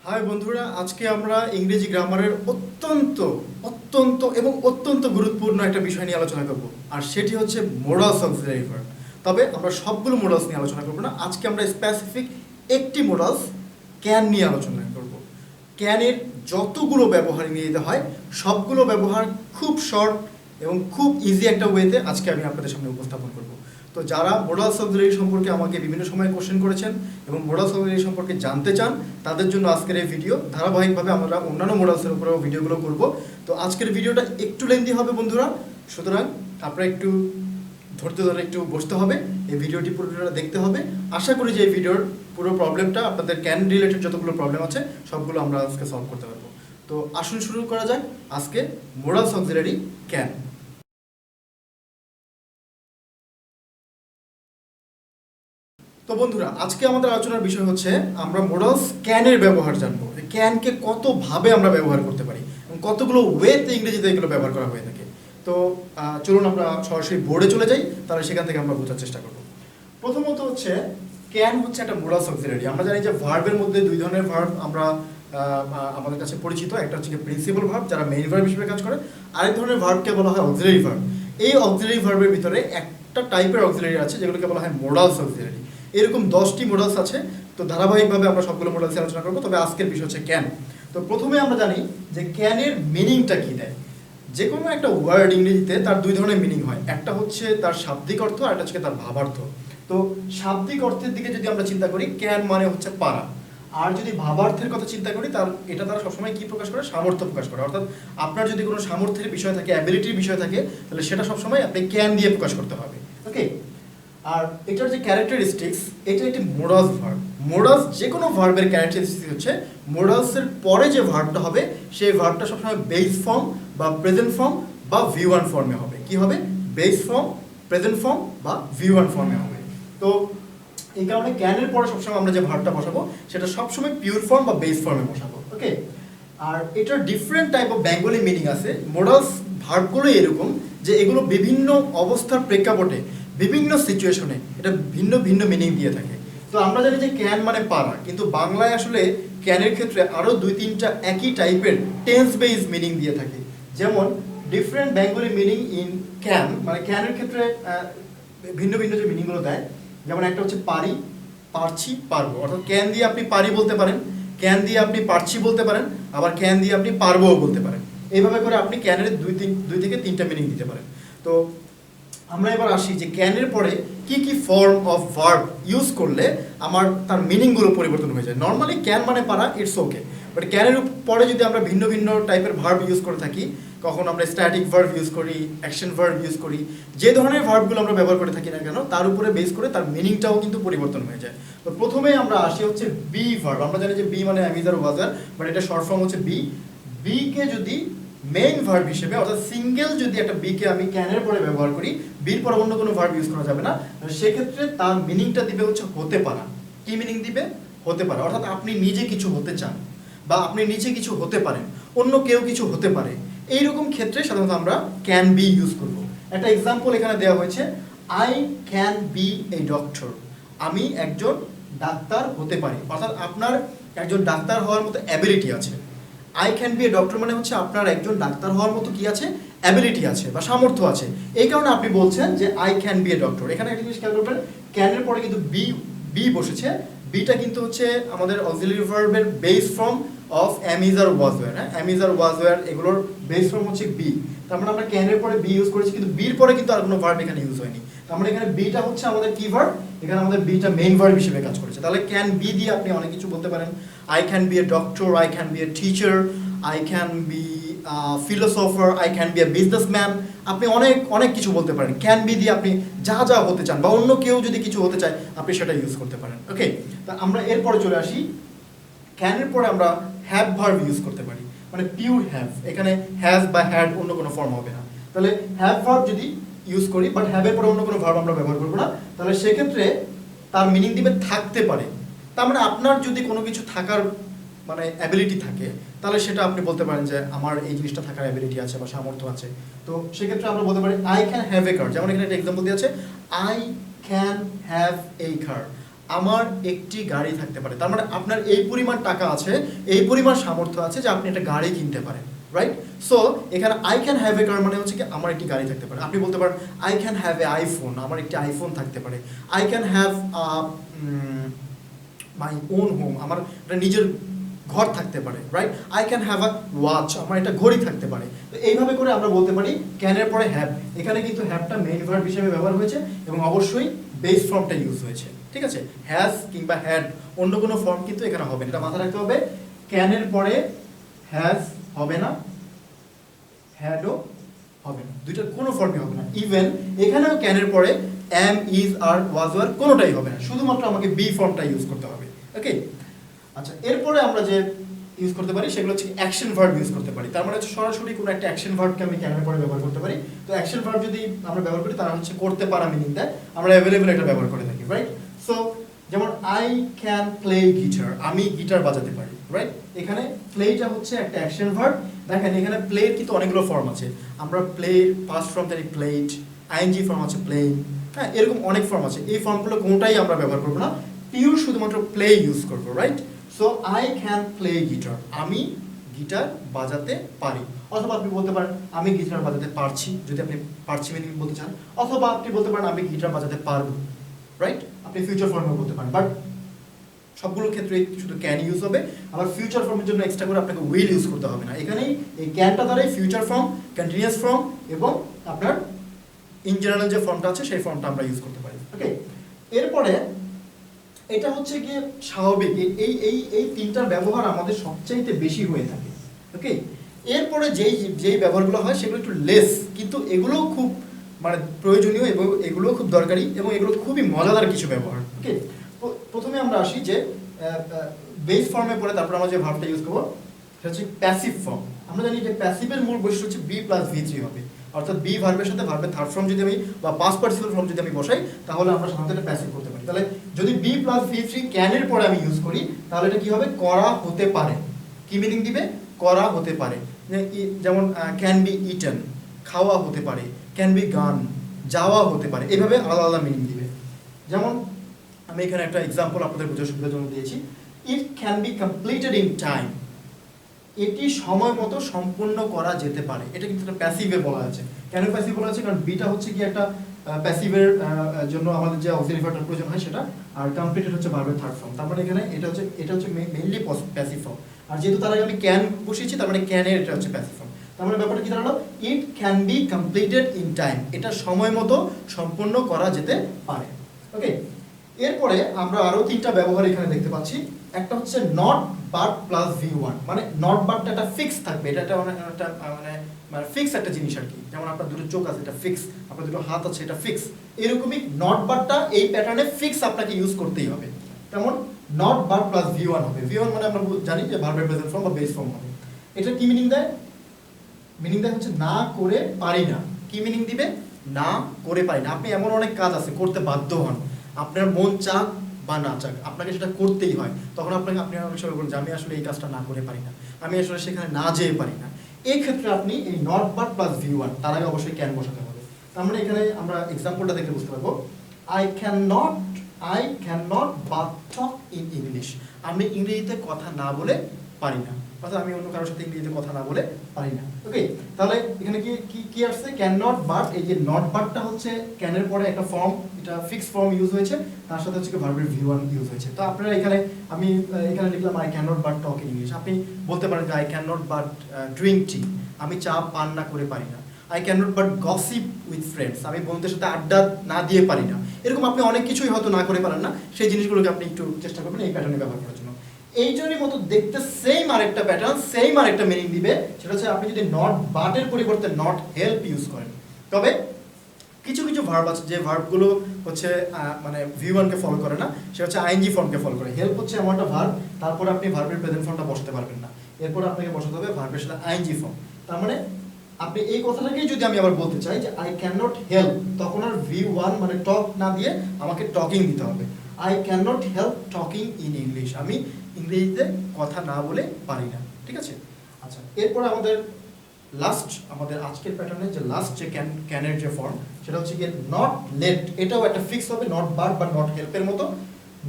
High বন্ধুরা, আজকে আমরা ইংরেজি গ্রামারের অত্যন্ত অত্যন্ত এবং অত্যন্ত গুরুত্বপূর্ণ একটা বিষয় নিয়ে আলোচনা করব, আর সেটি হচ্ছে মোডালস অক্সিলারি ভার্ব। তবে আমরা সবগুলো মোডালস নিয়ে আলোচনা করব না, আজকে আমরা স্পেসিফিক একটি মোডালস ক্যান নিয়ে আলোচনা করব। ক্যানের যতগুলো ব্যবহার ইংরেজিতে হয় সবগুলো ব্যবহার খুব শর্ট এবং খুব ইজি একটা ওয়েতে আজকে আমি আপনাদের সামনে উপস্থাপন করব। তো যারা মোডালস অক্সিলারি সম্পর্কে আমাকে বিভিন্ন সময় কোশ্চেন করেছেন এবং মোডালস অক্সিলারি সম্পর্কে জানতে চান, তাদের জন্য আজকের এই ভিডিও। ধারাবাহিকভাবে আমরা অন্যান্য মোডালসের উপরেও ভিডিওগুলো করব। তো আজকের ভিডিওটা একটু লেন্দি হবে বন্ধুরা, সুতরাং আপনারা একটু ধৈর্য ধরে একটু বসতে হবে, এই ভিডিওটি পুরোটা দেখতে হবে। আশা করি যে এই ভিডিওর পুরো প্রবলেমটা, আপনাদের ক্যান রিলেটেড যতগুলো প্রবলেম আছে সবগুলো আমরা আজকে সলভ করতে পারবো। তো আসুন শুরু করা যাক আজকে মোডালস অক্সিলারি ক্যান। তো বন্ধুরা, আজকে আমাদের আলোচনার বিষয় হচ্ছে আমরা মোডালস ক্যানের ব্যবহার জানবো। ক্যানকে কতভাবে আমরা ব্যবহার করতে পারি এবং কতগুলো ওয়েতে ইংরেজিতে এগুলো ব্যবহার করা হয়ে থাকে। তো চলুন আমরা সরাসরি বোর্ডে চলে যাই, তাহলে সেখান থেকে আমরা বোঝার চেষ্টা করব। প্রথমত হচ্ছে ক্যান হচ্ছে একটা মোডালস অক্সিলারি। আমরা জানি যে ভার্বের মধ্যে দুই ধরনের ভার্ব আমরা আমাদের কাছে পরিচিত। একটা হচ্ছে প্রিন্সিপাল ভার্ব, যারা মেইন ভার্ব হিসেবে কাজ করে। আরেক ধরনের ভার্বকে বলা হয় অক্সিলারি ভার্ব। এই অক্সিলারি ভার্বের ভিতরে একটা টাইপের অক্সিলারি আছে যেগুলোকে বলা হয় মোডালস অক্সিলারি। এরকম 10টি মোডালস আছে। তো ধারাবাহিকভাবে আমরা সবগুলো মোডালসে আলোচনা করবো, তবে আজকের বিষয় হচ্ছে ক্যান। তো প্রথমে আমরা জানি যে ক্যানের মিনিংটা কী দেয়। যে কোনো একটা ওয়ার্ড ইংরেজিতে তার দুই ধরনের মিনিং হয়, একটা হচ্ছে তার শাব্দিক অর্থ আর একটা হচ্ছে তার ভাবার্থ। তো শাব্দিক অর্থের দিকে যদি আমরা চিন্তা করি, ক্যান মানে হচ্ছে পারা। আর যদি ভাবার্থের কথা চিন্তা করি, তার এটা তারা সবসময় কী প্রকাশ করে? সামর্থ্য প্রকাশ করে। অর্থাৎ আপনার যদি কোনো সামর্থ্যের বিষয় থাকে, অ্যাবিলিটির বিষয় থাকে, তাহলে সেটা সবসময় আপনি ক্যান দিয়ে প্রকাশ করতে হবে। ওকে, আর এটার যে ক্যারেক্টারিস্টিক্স, এটা একটি মোডালস ভার্ব। মোডালস যে কোনো ভার্বের ক্যারেক্টারিস্টিক্স হচ্ছে মোডালসের পরে যে ভার্বটা হবে সেই ভার্বটা সবসময় বেস ফর্ম বা প্রেজেন্ট ফর্ম বা V1 ফর্মে হবে। কি হবে? বেস ফর্ম, প্রেজেন্ট ফর্ম বা V1 ফর্মে হবে। তো এই কারণে ক্যানের পরে সবসময় আমরা যে ভার্বটা বসাবো সেটা সবসময় পিওর ফর্ম বা বেস ফর্মে বসাবো। ওকে, আর এটার different type of Bengali meaning আছে। মোডালস ভার্বগুলো এরকম যে এগুলো বিভিন্ন অবস্থার প্রেক্ষাপটে, বিভিন্ন সিচুয়েশনে এটা ভিন্ন ভিন্ন মিনিং দিয়ে থাকে। তো আমরা জানি যে ক্যান মানে পারা, কিন্তু বাংলায় আসলে ক্যানের ক্ষেত্রে আরও 2-3টা একই টাইপের টেন্স বেস মিনিং দিয়ে থাকে। যেমন different Bengali meaning in can, মানে ক্যানের ক্ষেত্রে ভিন্ন ভিন্ন যে মিনিংগুলো দেয়। যেমন একটা হচ্ছে পারি, পারছি, পারবো। অর্থাৎ ক্যান দিয়ে আপনি পারি বলতে পারেন, ক্যান দিয়ে আপনি পারছি বলতে পারেন, আবার ক্যান দিয়ে আপনি পারবোও বলতে পারেন। এইভাবে করে আপনি ক্যানের 2 থেকে 3টা মিনিং দিতে পারেন। তো আমরা এবার আসি যে ক্যানের পরে কি কি ফর্ম অফ ভার্ব ইউজ করলে আমার তার মিনিংগুলো পরিবর্তন হয়ে যায়। নর্মালি ক্যান মানে পারা, ইটস ওকে। বাট ক্যানের পরে যদি আমরা ভিন্ন ভিন্ন টাইপের ভার্ব ইউজ করে থাকি, কখন আমরা স্ট্যাটিক ভার্ব ইউজ করি, অ্যাকশন ভার্ব ইউজ করি, যে ধরনের ভার্বগুলো আমরা ব্যবহার করে থাকি না কেন, তার উপরে বেস করে তার মিনিংটাও কিন্তু পরিবর্তন হয়ে যায়। তো প্রথমেই আমরা আসি হচ্ছে বি ভার্ব। আমরা জানি যে বি মানে অ্যামিজার ওয়াজার, বাট এটা শর্ট ফর্ম হচ্ছে বি। বিকে যদি মেইন ভার্ব হিসেবে, অর্থাৎ সিঙ্গেল যদি একটা বিকে আমি ক্যানের পরে ব্যবহার করি, বির পরে অন্য কোনো ভার্ব ইউজ করা যাবে না, সেক্ষেত্রে তার মিনিংটা দিবে হচ্ছে হতে পারা। কি মিনিং দিবে? হতে পারা। অর্থাৎ আপনি নিজে কিছু হতে চান বা আপনি নিজে কিছু হতে পারেন, অন্য কেউ কিছু হতে পারে, এইরকম ক্ষেত্রে সাধারণত আমরা ক্যান বি ইউজ করব। একটা এক্সাম্পল এখানে দেওয়া হয়েছে, I can B a doctor. আমি একজন ডাক্তার হতে পারি। অর্থাৎ আপনার একজন ডাক্তার হওয়ার মতো অ্যাবিলিটি আছে। I can B a doctor মানে হচ্ছে আপনার একজন ডাক্তার হওয়ার মতো কি আছে? অ্যাবিলিটি আছে বা সামর্থ্য আছে। এই কারণে আপনি বলছেন যে I can B a doctor. এখানে একটা জিনিস খেয়াল করবেন, ক্যানের পরে কিন্তু বি বসেছে। বিটা কিন্তু হচ্ছে আমাদের অক্সিলারি ভার্বের base form of am is are was were. হ্যাঁ, am is are was were এগুলোর বেস ফর্ম হচ্ছে বি। তার মানে আমরা ক্যানের পরে বি ইউজ করেছি, কিন্তু বির পরে কিন্তু আর কোনো ভার্ব এখানে ইউজ হয়নি। তার মানে এখানে বিটা হচ্ছে আমাদের কি ভার্ব? এখানে আমাদের বিটা মেইন ভার্ব হিসেবে কাজ করেছে। তাহলে ক্যান বি দিয়ে আপনি অনেক কিছু বলতে পারেন। I can B a doctor, I can B a teacher, I can be a philosopher, I can be a businessman। আপনি অনেক অনেক কিছু বলতে পারেন। ক্যান বি দিয়ে আপনি যা যা হতে চান বা অন্য কেউ যদি কিছু হতে চায় আপনি সেটা ইউজ করতে পারেন। ওকে, তা আমরা এরপরে চলে আসি, ক্যানের পরে আমরা হ্যাভ ভার্ব ইউজ করতে পারি, মানে পিওর হ্যাভ। এখানে হ্যাজ বা হ্যাড অন্য কোনো ফর্ম হবে না। তাহলে হ্যাভ ভার্ব যদি ইউজ করি, বাট হ্যাভের পরে অন্য কোনো ভার্ব আমরা ব্যবহার করবো না, তাহলে সেক্ষেত্রে তার মিনিং দিবে থাকতে পারে। তার মানে আপনার যদি কোনো কিছু থাকার মানে অ্যাবিলিটি থাকে, তাহলে সেটা আপনি বলতে পারেন যে আমার এই জিনিসটা থাকার অ্যাবিলিটি আছে বা সামর্থ্য আছে। তো সেক্ষেত্রে আমরা বলতে পারি আই ক্যান হ্যাভ এ কার। যেমন এখানে একটা এক্সাম্পল দিয়ে আছে, আই ক্যান হ্যাভ এ কার। আমার একটি গাড়ি থাকতে পারে, তার মানে আপনার এই পরিমাণ টাকা আছে, এই পরিমাণ সামর্থ্য আছে যে আপনি একটা গাড়ি কিনতে পারেন, রাইট? সো এখানে আই ক্যান হ্যাভ এ কার মানে হচ্ছে কি আমার একটি গাড়ি থাকতে পারে। আপনি বলতে পারেন I can have a iPhone, আমার একটি আইফোন থাকতে পারে। I can have my own home, আমার একটা নিজের ঘর থাকতে পারে, right? I can have a watch, আমার একটা ঘড়ি থাকতে পারে। তো এইভাবে করে আমরা বলতে পারি ক্যানের পরে হ্যাভ। এখানে কিন্তু হ্যাভটা মেইন ভার্ব হিসেবে ব্যবহার হয়েছে এবং অবশ্যই বেস ফর্মটা ইউজ হয়েছে, ঠিক আছে? হ্যাজ কিংবা হ্যাড অন্য কোনো ফর্ম কিন্তু এখানে হবে না, এটা মাথায় রাখতে হবে। ক্যানের পরে হ্যাজ হবে না, হ্যাডও হবে না, দুইটার কোনো ফর্মই হবে না। ইভেন এখানেও ক্যানের পরে am, is, are, was, were কোনোটাই হবে না, শুধুমাত্র আমাকে বি ফর্মটা ইউজ করতে হবে, ওকে? আচ্ছা, এরপরে আমরা যে ইউজ করতে পারি সেগুলো হচ্ছে অ্যাকশন ভার্ব ইউজ করতে পারি। তার মানে হচ্ছে সরাসরি কোনো একটা অ্যাকশন ভার্বকে আমি ক্যানের পরে ব্যবহার করতে পারি। তো অ্যাকশন ভার্ব যদি আমরা ব্যবহার করি তারা হচ্ছে করতে পারা মিনিং দেয়, আমরা অ্যাভেলেবল এটা ব্যবহার করে থাকি, রাইট? সো যেমন আই ক্যান প্লে গিটার, আমি গিটার বাজাতে পারি, রাইট? এখানে প্লেটা হচ্ছে একটা অ্যাকশন ভার্ব। দেখেন এখানে প্লের কিন্তু অনেকগুলো ফর্ম আছে, আমরা প্লে পাস্ট ফর্ম জানি প্লেড, আইএনজি ফর্ম আছে প্লেইং, হ্যাঁ, এরকম অনেক ফর্ম আছে। এই ফর্মগুলো কোনোটাই আমরা ব্যবহার করবো না, পিওর শুধুমাত্র প্লে ইউজ করবো, right? So I can play guitar, আমি গিটার বাজাতে পারি। অথবা আপনি বলতে পারেন আমি গিটার বাজাতে পারছি, যদি আপনি পারছি মিনিং বলতে চান। অথবা আপনি বলতে পারেন আমি গিটার বাজাতে পারবো, রাইট? আপনি ফিউচার ফর্মে বলতে পারেন, বাট সবগুলো ক্ষেত্রে শুধু ক্যান ইউজ হবে। আবার ফিউচার ফর্মের জন্য এক্সট্রা করে আপনাকে উইল ইউজ করতে হবে না। এখানেই এই ক্যানটা দ্বারাই ফিউচার ফর্ম, কন্টিনিউয়াস ফর্ম এবং আপনার ইন জেনারেল যে ফর্মটা আছে সেই ফর্মটা আমরা ইউজ করতে পারি, ওকে? এরপরে এটা হচ্ছে গিয়ে স্বাভাবিক, এই এই এই তিনটার ব্যবহার আমাদের সবচাইতে বেশি হয়ে থাকে, ওকে? এরপরে যেই যেই ব্যবহারগুলো হয় সেগুলো একটু লেস, কিন্তু এগুলোও খুব মানে প্রয়োজনীয় এবং এগুলোও খুব দরকারি এবং এগুলো খুবই মজাদার কিছু ব্যবহার, ওকে? প্রথমে আমরা আসি যে বেস ফর্মে পরে তারপর আমরা যে ভার্বটা ইউজ করবো সেটা হচ্ছে প্যাসিভ ফর্ম। আমরা জানি যে প্যাসিভের মূল বৈশিষ্ট্য হচ্ছে বি প্লাস ভি থ্রি হবে, অর্থাৎ বি ভার্বের সাথে ভার্বের থার্ড ফর্ম যদি আমি বা পাস্ট পার্টিসিপল ফর্ম যদি আমি বসাই তাহলে আমরা সাধারণত এটা প্যাসিভ করতে পারি। তাহলে যদি বি প্লাস ভি থ্রি ক্যানের পরে আমি ইউজ করি তাহলে এটা কি হবে? করা হতে পারে। কি মিনিং দিবে? করা হতে পারে। যেমন ক্যান বি ইটেন, খাওয়া হতে পারে। ক্যান বি গান, যাওয়া হতে পারে। এভাবে আলাদা আলাদা মিনিং দিবে। যেমন আমি এখানে একটা এক্সাম্পল আপনাদের বোঝার সুবিধার জন্য দিয়েছি, it can be completed in time, এটি সময় মতো সম্পূর্ণ করা যেতে পারে। এটা কিন্তু একটা প্যাসিভে বলা আছে। কেন প্যাসিভ বলা আছে? কারণ বিটা হচ্ছে কি একটা প্যাসিভের জন্য আমাদের যে অক্সিলারি ভার্বের প্রয়োজন হয় সেটা, আর কমপ্লিটেড হচ্ছে ভার্বের থার্ড ফর্ম। তার মানে এখানে এটা হচ্ছে মেইনলি প্যাসিভ ফর্ম। আর যেহেতু তার আগে আমি ক্যান বসিয়েছি তার মানে ক্যানের এটা হচ্ছে প্যাসিভ ফর্ম। তার মানে ব্যাপারটা কি দাঁড়ালো? It can be completed in time, এটা সময় মতো সম্পূর্ণ করা যেতে পারে, ওকে? এরপরে আমরা আরো তিনটা ব্যবহার এখানে দেখতে পাচ্ছি। একটা হচ্ছে not but plus V one, মানে নট বাটটা একটা ফিক্স থাকবে, এটা একটা মানে ফিক্স একটা জিনিস আর কি। যেমন আপনার দুটো চোখ আছে এটা ফিক্স, আপনার দুটো হাত আছে এটা ফিক্স। এরকমই নট বাটটা এই প্যাটার্নে ফিক্স আপনাকে ইউজ করতেই হবে। তেমন not but plus V one হবে। ভি ওয়ান মানে আমরা জানি যে ভার্বের প্রেজেন্ট ফর্ম বা বেস ফর্ম হবে। এটা কি মিনিং দেয়? মিনিং দেয় হচ্ছে না করে পারি না। কি মিনিং দিবে? না করে পারি না। আপনি এমন অনেক কাজ আছে করতে বাধ্য হন, আপনার মন চাক বা না চাক আপনাকে সেটা করতেই হয়, তখন আপনি অনেক সময় বলুন যে আমি আসলে এই কাজটা না করে পারি না, আমি আসলে সেখানে না যেয়ে পারি না। এই ক্ষেত্রে আপনি এই not but plus V one, তার আগে অবশ্যই ক্যান বসাতে হবে। তার মানে এখানে আমরা এক্সাম্পলটা দেখে বুঝতে পারবো, I can not but talk in English, আমি ইংরেজিতে কথা না বলে পারি না, অর্থাৎ আমি অন্য কারোর সাথে ইংরেজিতে কথা না বলে পারি না, ওকে? তাহলে এখানে কি আসছে? ক্যান নট বাট, এই যে নট বাটটা হচ্ছে ক্যানের পরে একটা ফর্ম, এটা ফিক্স ফর্ম ইউজ হয়েছে, তার সাথে হচ্ছে ভার্বের ভি ওয়ান ইউজ হয়েছে। তো আপনারা আমি এখানে লিখলাম I can not but talk in English. আপনি বলতে পারেন যে I can not but drink tea, আমি চা পান না করে পারি না। I can not but gossip with friends, আমি বন্ধুদের সাথে আড্ডা না দিয়ে পারি না। এরকম আপনি অনেক কিছুই হয়তো না করে পারেন না, সেই জিনিসগুলোকে আপনি একটু চেষ্টা করবেন এই প্যাটার্নে ব্যবহার করার জন্য। এইটারই মতো দেখতে সেম আরেকটা প্যাটার্ন, সেম আরেকটা মিনিং দিবে, সেটা হচ্ছে আপনি যদি নট বাটের পরিবর্তে নট হেল্প ইউজ করেন। তবে কিছু কিছু ভার্ব আছে যে ভার্বগুলো হচ্ছে মানে ভি ওয়ানকে ফলো করে না, সেটা হচ্ছে আইএনজি ফর্মকে ফলো করে। হেল্প হচ্ছে এমন একটা ভার্ব, তারপরে আপনি ভার্বের প্রেজেন্ট ফর্মটা বসাতে পারবেন না, এরপর আপনাকে বসাতে হবে ভার্বের সাথে আইএনজি ফর্ম। তার মানে আপনি এই কথাটাকেই যদি আমি আবার বলতে চাই যে আই ক্যান নট হেল্প, তখন আর ভি ওয়ান মানে টক না দিয়ে আমাকে টকিং দিতে হবে। I can not help talking in English, আমি ইংরেজিতে কথা না বলে পারি না, ঠিক আছে? আচ্ছা, এরপর আমাদের আজকের প্যাটার্নে যে লাস্ট যে ক্যানের যে ফর্ম সেটা হচ্ছে গিয়ে নট লেট। এটাও একটা ফিক্স হবে, নট বাট বা নট হেল্পের মতো।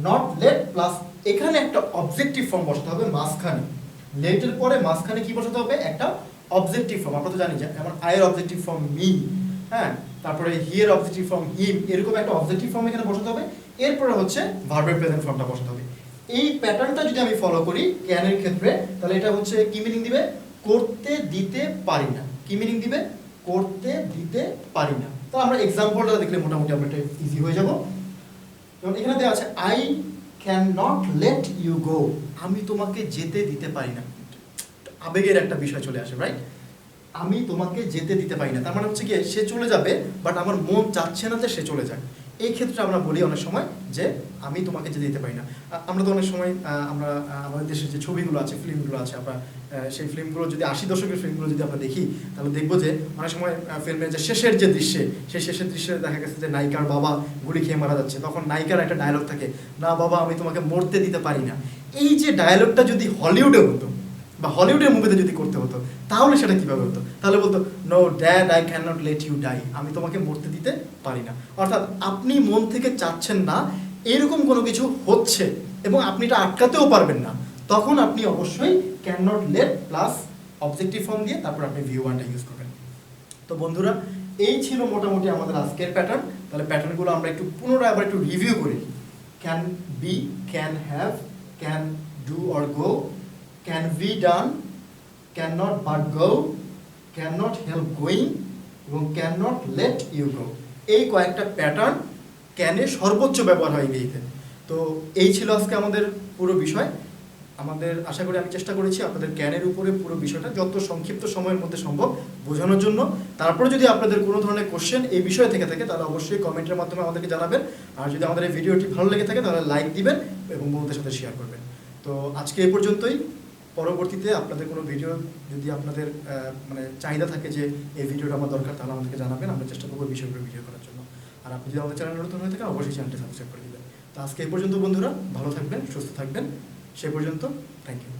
নট লেট প্লাস এখানে একটা অবজেক্টিভ ফর্ম বসাতে হবে মাঝখানে, লেটের পরে মাঝখানে কি বসাতে হবে, একটা অবজেক্টিভ ফর্ম। আমরা তো জানি যে আমার আয়ের অবজেক্টিভ ফর্ম মি, হ্যাঁ, তারপরে হিয়ের অবজেক্টিভ ফর্ম হিম, এরকম একটা অবজেক্টিভ ফর্ম এখানে বসাতে হবে। এরপরে হচ্ছে ভার্বের প্রেজেন্ট ফর্মটা বসাতে হবে। এই প্যাটার্নটা যদি আমি ফলো করি ক্যানের ক্ষেত্রে, তাহলে এটা হচ্ছে কি মিনিং দিবে, করতে দিতে পারি না। কি মিনিং দিবে, করতে দিতে পারি না। তো আমরা এক্সাম্পলটা দেখলে মোটামুটি আমরা এটা ইজি হয়ে যাব। যেমন এখানে দেওয়া আছে I can not let you go, আমি তোমাকে যেতে দিতে পারি না। আবেগের একটা বিষয় চলে আসে, রাইট? আমি তোমাকে যেতে দিতে পারি না, তার মানে হচ্ছে কি সে চলে যাবে, বাট আমার মন চাচ্ছে না যে সে চলে যাক। এই ক্ষেত্রে আমরা বলি অনেক সময় যে আমি তোমাকে যেতে দিতে পারি না। আমরা তো অনেক সময় আমরা আমাদের দেশের যে ছবিগুলো আছে, ফিল্মগুলো আছে, আমরা সেই ফিল্মগুলো যদি 80 দশকের ফিল্মগুলো যদি আমরা দেখি, তাহলে দেখবো যে অনেক সময় ফিল্মের যে শেষের যে দৃশ্যে, সেই শেষের দৃশ্যে দেখা গেছে যে নায়িকার বাবা গুলি খেয়ে মারা যাচ্ছে, তখন নায়িকার একটা ডায়লগ থাকে, না বাবা আমি তোমাকে মরতে দিতে পারি না। এই যে ডায়লগটা যদি হলিউডে হতো বা হলিউডের মুভিতে যদি করতে হতো, তাহলে সেটা কিভাবে হতো? তাহলে বলতো no dad I can not let you die, আমি তোমাকে মরতে দিতে পারি না। অর্থাৎ আপনি মন থেকে চাচ্ছেন না, এরকম কোনো কিছু হচ্ছে এবং আপনি এটা আটকাতেও পারবেন না, তখন আপনি অবশ্যই can not let plus objective form দিয়ে তারপর আপনি ভিউ ওয়ানটা ইউজ করবেন। তো বন্ধুরা, এই ছিল মোটামুটি আমাদের আজকের প্যাটার্ন। তাহলে প্যাটার্নগুলো আমরা একটু পুনরায় আবার একটু রিভিউ করি। Can be, can have, can do or go, can be done, cannot but go, cannot help going এবং cannot let you go। এই কয়েকটা প্যাটার্ন ক্যানের সর্বোচ্চ ব্যবহার হয় ইংরেজিতে। তো এই ছিল আজকে আমাদের পুরো বিষয়। আমাদের আশা করি আমি চেষ্টা করেছি আপনাদের ক্যানের উপরে পুরো বিষয়টা যত সংক্ষিপ্ত সময়ের মধ্যে সম্ভব বোঝানোর জন্য। তারপরে যদি আপনাদের কোনো ধরনের কোশ্চেন এই বিষয় থেকে থাকে, তাহলে অবশ্যই কমেন্টের মাধ্যমে আমাদেরকে জানাবেন। আর যদি আমাদের এই ভিডিওটি ভালো লেগে থাকে তাহলে লাইক দিবেন এবং বন্ধুদের সাথে শেয়ার করবেন। তো আজকে এই পর্যন্তই। পরবর্তীতে আপনাদের কোনো ভিডিও যদি আপনাদের মানে চাহিদা থাকে যে এই ভিডিওটা আমার দরকার, তাহলে আমাদেরকে জানাবেন, আমরা চেষ্টা করবো বিষয়গুলো ভিডিও করার জন্য। আর আপনি যদি আমাদের চ্যানেল নতুন হয়ে থাকেন অবশ্যই চ্যানেলটি সাবস্ক্রাইব করে দেবেন। তো আজকে এই পর্যন্ত বন্ধুরা, ভালো থাকবেন, সুস্থ থাকবেন। সে পর্যন্ত থ্যাংক ইউ।